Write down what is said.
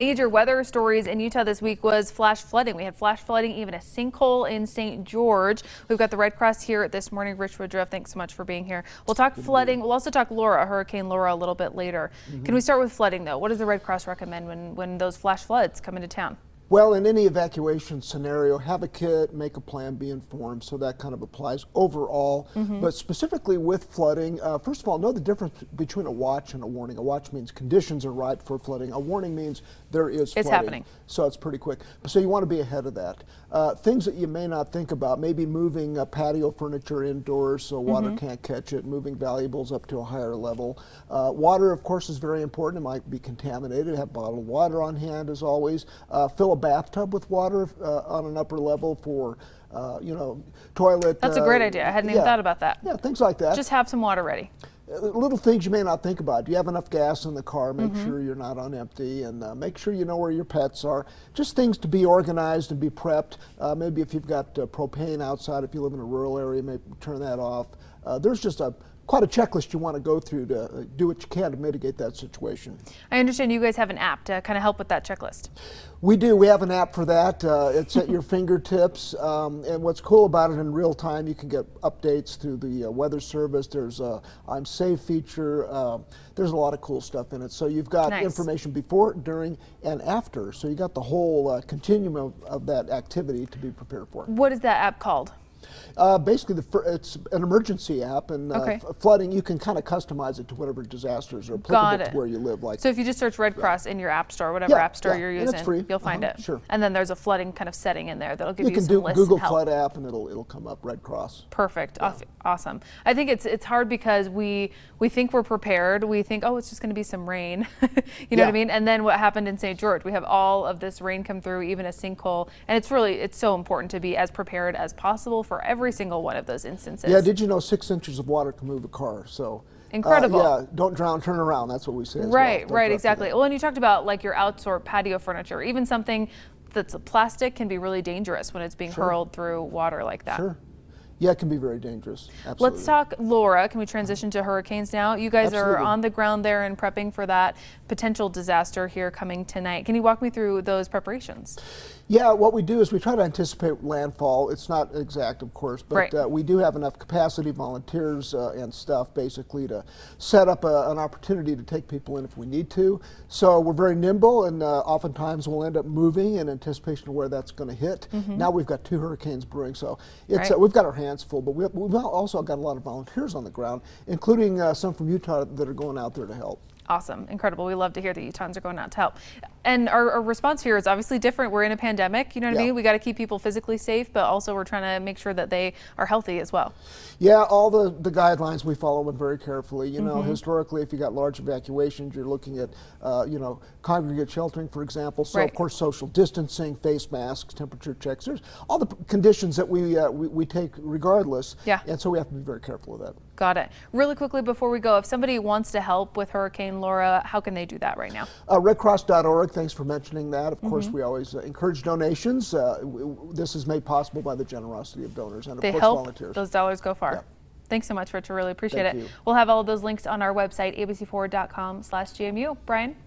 Major weather stories in Utah this week was flash flooding. We had flash flooding, even a sinkhole in St. George. We've got the Red Cross here this morning. Rich Woodruff, thanks so much for being here. We'll talk flooding. We'll also talk Laura, Hurricane Laura, a little bit later. Can we start with flooding, though? What does the Red Cross recommend when those flash floods come into town? Well, in any evacuation scenario, have a kit, make a plan, be informed. So that kind of applies overall. But specifically with flooding, first of all, know the difference between a watch and a warning. A watch means conditions are right for flooding. A warning means there is flooding. It's happening. So it's pretty quick. So you want to be ahead of that. Things that you may not think about, maybe moving patio furniture indoors so water can't catch it, moving valuables up to a higher level. Water, of course, is very important. It might be contaminated. Have bottled water on hand as always. Fill a bathtub with water on an upper level for, toilet. That's a great idea. I hadn't even thought about that. Yeah, things like that. Just have some water ready. Little things you may not think about. Do you have enough gas in the car? Make sure you're not on empty, and make sure you know where your pets are. Just things to be organized and be prepped. Maybe if you've got propane outside, if you live in a rural area, maybe turn that off. There's just quite a checklist you want to go through to do what you can to mitigate that situation. I understand you guys have an app to kind of help with that checklist. We do. We have an app for that. It's at your fingertips. And what's cool about it, in real time, you can get updates through the Weather Service. There's a I'm Safe feature. There's a lot of cool stuff in it. So you've got information before, during, and after. So you got the whole continuum of that activity to be prepared for. What is that app called? Basically, it's an emergency app, and flooding, you can kind of customize it to whatever disasters are applicable to where you live. So if you just search Red Cross in your app store, whatever app store you're using, you'll find it. Sure. And then there's a flooding kind of setting in there that'll give you can some do lists Google and help. Flood app, and it'll come up, Red Cross. Perfect. Yeah. Awesome. I think it's hard because we think we're prepared. We think, oh, it's just going to be some rain. You know what I mean? And then what happened in St. George? We have all of this rain come through, even a sinkhole, and it's so important to be as prepared as possible for every single one of those instances. Yeah, did you know 6 inches of water can move a car? So incredible. Yeah, don't drown, turn around. That's what we say. Right, exactly. Well, and you talked about like your outdoor patio furniture, even something that's plastic can be really dangerous when it's being hurled through water like that. Sure. Yeah, it can be very dangerous. Absolutely. Let's talk Laura. Can we transition to hurricanes now? You guys are on the ground there and prepping for that potential disaster here coming tonight. Can you walk me through those preparations? Yeah, what we do is we try to anticipate landfall. It's not exact, of course, but we do have enough capacity, volunteers and stuff, basically, to set up an opportunity to take people in if we need to. So we're very nimble, and oftentimes we'll end up moving in anticipation of where that's going to hit. Now we've got 2 hurricanes brewing, so it's we've got our hands full, but we've also got a lot of volunteers on the ground, including some from Utah that are going out there to help. Awesome. Incredible. We love to hear that Utahns are going out to help. And our response here is obviously different. We're in a pandemic, you know what I mean? We got to keep people physically safe, but also we're trying to make sure that they are healthy as well. Yeah, all the guidelines, we follow them very carefully. You know, historically, if you got large evacuations, you're looking at, congregate sheltering, for example. So, of course, social distancing, face masks, temperature checks. There's all the conditions that we take regardless. Yeah. And so we have to be very careful of that. Got it. Really quickly before we go, if somebody wants to help with Hurricane Laura, how can they do that right now? RedCross.org, thanks for mentioning that. Of course, we always encourage donations. This is made possible by the generosity of donors and, of course, volunteers. Those dollars go far. Yeah. Thanks so much, Rich. I really appreciate Thank it. you. We'll have all of those links on our website, abc4.com/GMU. Brian?